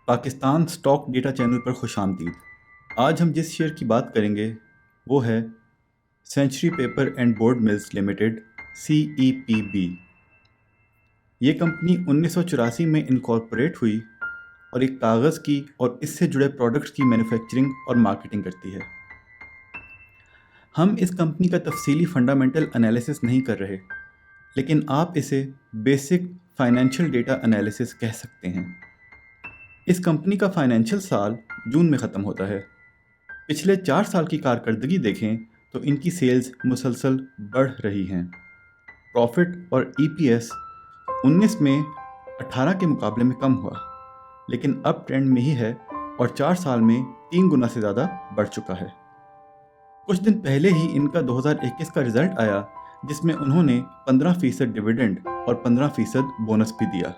Pakistan stock data channel पर खुशामदीद। आज हम जिस शेयर की बात करेंगे वो है century paper and board mills limited CEPB। ये कंपनी 1984 में इनकॉर्पोरेट हुई और एक कागज़ की और इससे जुड़े प्रोडक्ट्स की मैन्युफैक्चरिंग और मार्केटिंग करती है। हम इस कंपनी का तफसीली फंडामेंटल एनालिसिस नहीं कर रहे, लेकिन आप इसे बेसिक फाइनेंशियल डेटा एनालिसिस कह सकते हैं। इस कंपनी का फाइनेंशियल साल जून में ख़त्म होता है। पिछले 4 साल की कारकर्दगी देखें तो इनकी सेल्स मुसलसल बढ़ रही हैं। प्रॉफिट और EPS 19 में 18 के मुकाबले में कम हुआ, लेकिन अब ट्रेंड में ही है और 4 साल में 3 गुना से ज़्यादा बढ़ चुका है। कुछ दिन पहले ही इनका 2021 का रिजल्ट आया, जिसमें उन्होंने 15% डिविडेंड और 15% बोनस भी दिया।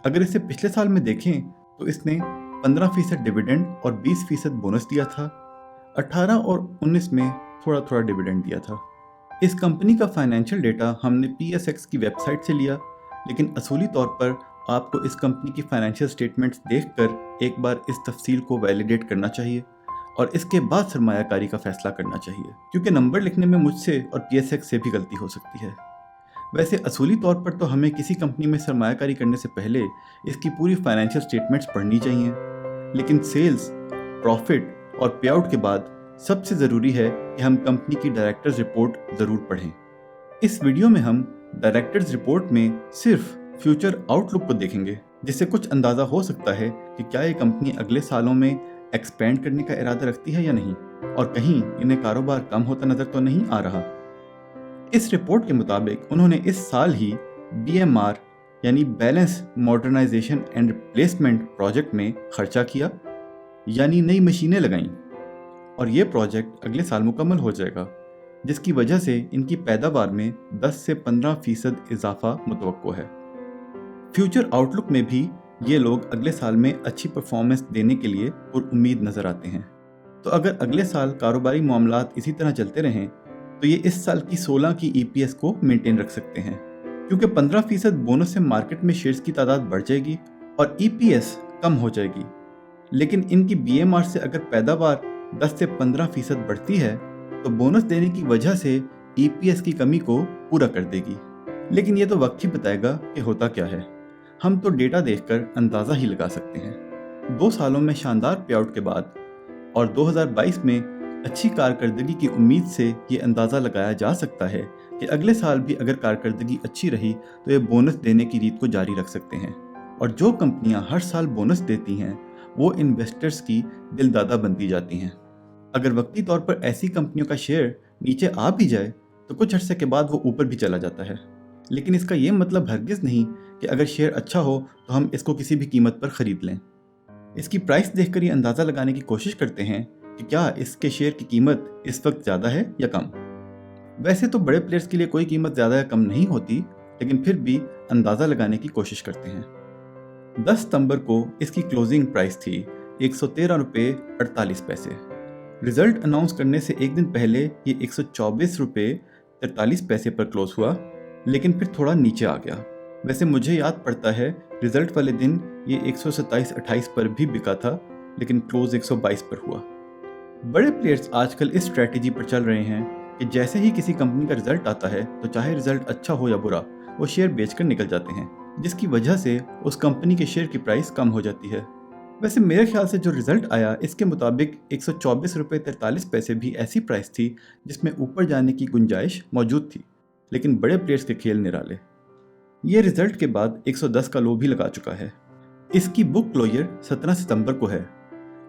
अगर इसे पिछले साल में देखें तो इसने 15% डिविडेंड और 20% बोनस दिया था। 18 और 19 में थोड़ा थोड़ा डिविडेंड दिया था। इस कंपनी का फाइनेंशियल डेटा हमने PSX की वेबसाइट से लिया, लेकिन असूली तौर पर आपको इस कंपनी की फाइनेंशियल स्टेटमेंट्स देखकर एक बार इस तफसील को वैलिडेट करना चाहिए और इसके बाद सरमायाकारी का फैसला करना चाहिए, क्योंकि नंबर लिखने में मुझसे और PSX से भी गलती हो सकती है। वैसे असूली तौर पर तो हमें किसी कंपनी में सरमायाकारी करने से पहले इसकी पूरी फाइनेंशियल स्टेटमेंट्स पढ़नी चाहिए, लेकिन सेल्स, प्रॉफिट और पे आउट के बाद सबसे ज़रूरी है कि हम कंपनी की डायरेक्टर्स रिपोर्ट ज़रूर पढ़ें। इस वीडियो में हम डायरेक्टर्स रिपोर्ट में सिर्फ फ्यूचर आउटलुक को देखेंगे, जिससे कुछ अंदाज़ा हो सकता है कि क्या ये कंपनी अगले सालों में एक्सपेंड करने का इरादा रखती है या नहीं, और कहीं इन्हें कारोबार कम होता नज़र तो नहीं आ रहा। इस रिपोर्ट के मुताबिक उन्होंने इस साल ही BMR यानी balance modernisation and replacement project में खर्चा किया, यानी नई मशीनें लगाईं, और ये प्रोजेक्ट अगले साल मुकम्मल हो जाएगा, जिसकी वजह से इनकी पैदावार में 10 से 15% इजाफा मुतवक्को है। फ्यूचर आउटलुक में भी ये लोग अगले साल में अच्छी परफॉर्मेंस देने के लिए पुरउम्मीद नज़र आते हैं। तो अगर अगले साल कारोबारी मामलात इसी तरह चलते रहें तो ये इस साल की 16 की EPS को मेंटेन रख सकते हैं, क्योंकि 15% बोनस से मार्केट में शेयर्स की तादाद बढ़ जाएगी और EPS कम हो जाएगी। लेकिन इनकी BMR से अगर पैदावार 10 से 15% बढ़ती है तो बोनस देने की वजह से EPS की कमी को पूरा कर देगी। लेकिन ये तो वक्त ही बताएगा कि होता क्या है। हम तो डेटा देखकर अंदाज़ा ही लगा सकते हैं। 2 सालों में शानदार पे आउट के बाद और 2022 में अच्छी कारकर्दगी की उम्मीद से ये अंदाज़ा लगाया जा सकता है कि अगले साल भी अगर कारकर्दगी अच्छी रही तो ये बोनस देने की रीत को जारी रख सकते हैं। और जो कंपनियां हर साल बोनस देती हैं वो इन्वेस्टर्स की दिलदादा बनती जाती हैं। अगर वक्ती तौर पर ऐसी कंपनियों का शेयर नीचे आ भी जाए तो कुछ अर्से के बाद वो ऊपर भी चला जाता है, लेकिन इसका ये मतलब हरगिज़ नहीं कि अगर शेयर अच्छा हो तो हम इसको किसी भी कीमत पर ख़रीद लें। इसकी प्राइस देखकर ये अंदाज़ा लगाने की कोशिश करते हैं कि क्या इसके शेयर की कीमत इस वक्त ज़्यादा है या कम। वैसे तो बड़े प्लेयर्स के लिए कोई कीमत ज़्यादा या कम नहीं होती, लेकिन फिर भी अंदाज़ा लगाने की कोशिश करते हैं। 10 सितंबर को इसकी क्लोजिंग प्राइस थी 113 रुपये 48 पैसे। रिजल्ट अनाउंस करने से एक दिन पहले ये 124 रुपये 43 पैसे पर क्लोज हुआ, लेकिन फिर थोड़ा नीचे आ गया। वैसे मुझे याद पड़ता है रिजल्ट वाले दिन ये 127-28 पर भी बिका था, लेकिन क्लोज 122 पर हुआ। बड़े प्लेयर्स आजकल इस स्ट्रैटेजी पर चल रहे हैं कि जैसे ही किसी कंपनी का रिजल्ट आता है तो चाहे रिजल्ट अच्छा हो या बुरा, वो शेयर बेचकर निकल जाते हैं, जिसकी वजह से उस कंपनी के शेयर की प्राइस कम हो जाती है। वैसे मेरे ख्याल से जो रिजल्ट आया इसके मुताबिक 124 रुपये 43 पैसे भी ऐसी प्राइस थी जिसमें ऊपर जाने की गुंजाइश मौजूद थी, लेकिन बड़े प्लेयर्स के खेल निराले। ये रिजल्ट के बाद 110 का लो भी लगा चुका है। इसकी बुक क्लोजर 17 सितंबर को है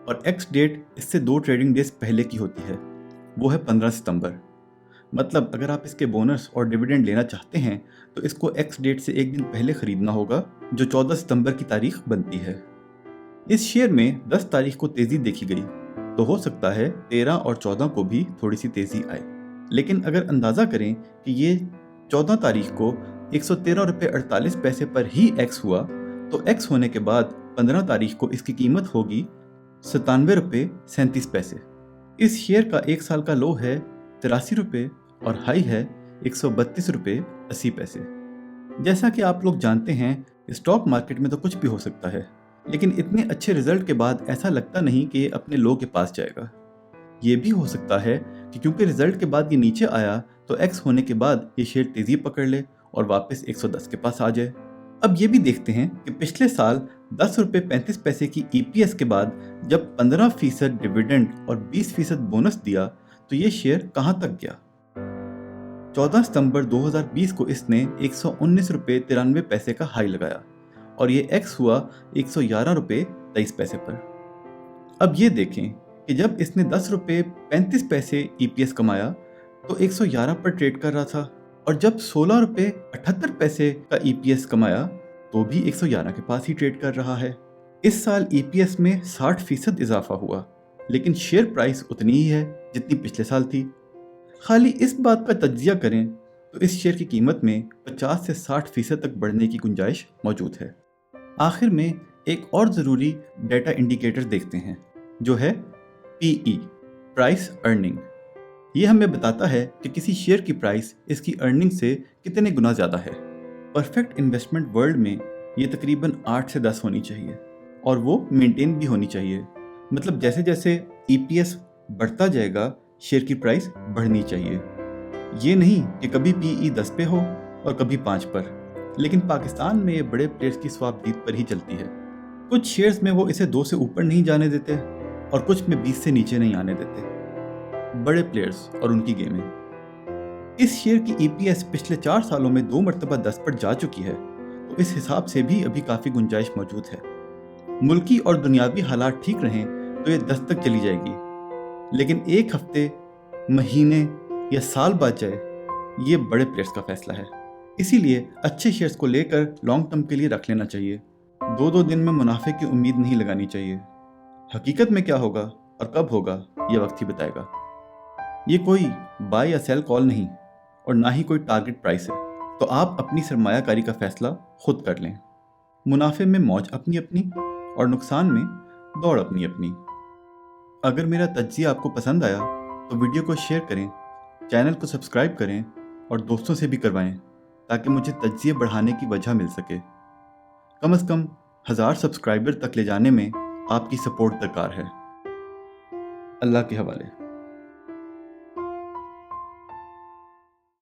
और एक्स डेट इससे 2 ट्रेडिंग डेज पहले की होती है, वो है 15 सितंबर। मतलब अगर आप इसके बोनस और डिविडेंड लेना चाहते हैं तो इसको एक्स डेट से एक दिन पहले खरीदना होगा, जो 14 सितंबर की तारीख बनती है। इस शेयर में 10 तारीख को तेज़ी देखी गई, तो हो सकता है 13 और 14 को भी थोड़ी सी तेज़ी आए। लेकिन अगर अंदाज़ा करें कि ये 14 तारीख को 113 रुपये 48 पैसे पर ही एक्स हुआ, तो एक्स होने के बाद 15 तारीख को इसकी कीमत होगी 97 रुपये 37 पैसे। इस शेयर का एक साल का लो है 83 रुपये और हाई है 132 रुपये 80 पैसे। जैसा कि आप लोग जानते हैं, स्टॉक मार्केट में तो कुछ भी हो सकता है, लेकिन इतने अच्छे रिजल्ट के बाद ऐसा लगता नहीं कि ये अपने लो के पास जाएगा। ये भी हो सकता है कि क्योंकि रिजल्ट के बाद ये नीचे आया तो एक्स होने के बाद ये शेयर तेजी पकड़ ले और वापस 110 के पास आ जाए। अब ये भी देखते हैं कि पिछले साल 10 रुपये 35 पैसे की ईपीएस के बाद जब 15% डिविडेंड और 20% बोनस दिया तो ये शेयर कहाँ तक गया। 14 सितंबर 2020 को इसने 119 रुपये 93 पैसे का हाई लगाया और ये एक्स हुआ 111 रुपये 23 पैसे पर। अब ये देखें कि जब इसने 10 रुपये 35 पैसे ईपीएस कमाया तो 111 पर ट्रेड कर रहा था और जब 16 रुपये 78 पैसे का ईपीएस कमाया तो भी 111 के पास ही ट्रेड कर रहा है। इस साल ईपीएस में 60% इजाफा हुआ, लेकिन शेयर प्राइस उतनी ही है जितनी पिछले साल थी। खाली इस बात का तज्जिया करें तो इस शेयर की कीमत में 50 से 60% तक बढ़ने की गुंजाइश मौजूद है। आखिर में एक और ज़रूरी डेटा इंडिकेटर देखते हैं जो है PE, प्राइस अर्निंग। ये हमें बताता है कि किसी शेयर की प्राइस इसकी अर्निंग से कितने गुना ज़्यादा है। परफेक्ट इन्वेस्टमेंट वर्ल्ड में ये तकरीबन 8 से 10 होनी चाहिए और वो मेंटेन भी होनी चाहिए। मतलब जैसे जैसे EPS बढ़ता जाएगा शेयर की प्राइस बढ़नी चाहिए। ये नहीं कि कभी PE 10 पे हो और कभी 5 पर। लेकिन पाकिस्तान में ये बड़े प्लेयर्स की स्वाप जीत पर ही चलती है। कुछ शेयर्स में वो इसे 2 से ऊपर नहीं जाने देते और कुछ में 20 से नीचे नहीं आने देते। बड़े प्लेयर्स और उनकी गेमें। इस शेयर की EPS पिछले 4 सालों में 2 मरतबा 10 पर जा चुकी है, तो इस हिसाब से भी अभी काफ़ी गुंजाइश मौजूद है। मुल्की और दुनियावी हालात ठीक रहें तो ये 10 तक चली जाएगी, लेकिन एक हफ्ते, महीने या साल बाद जाए, ये बड़े प्लेयर्स का फैसला है। इसीलिए अच्छे शेयर्स को लेकर लॉन्ग टर्म के लिए रख लेना चाहिए। 2-2 दिन में मुनाफे की उम्मीद नहीं लगानी चाहिए। हकीकत में क्या होगा और कब होगा ये वक्त ही बताएगा। ये कोई बाय या सेल कॉल नहीं और ना ही कोई टारगेट प्राइस है, तो आप अपनी सरमायाकारी का फैसला खुद कर लें। मुनाफे में मौज अपनी अपनी और नुकसान में दौड़ अपनी अपनी। अगर मेरा तज्जिया आपको पसंद आया तो वीडियो को शेयर करें, चैनल को सब्सक्राइब करें और दोस्तों से भी करवाएं ताकि मुझे तज्जिया बढ़ाने की वजह मिल सके। कम से कम 1000 सब्सक्राइबर तक ले जाने में आपकी सपोर्ट दरकार है। अल्लाह के हवाले।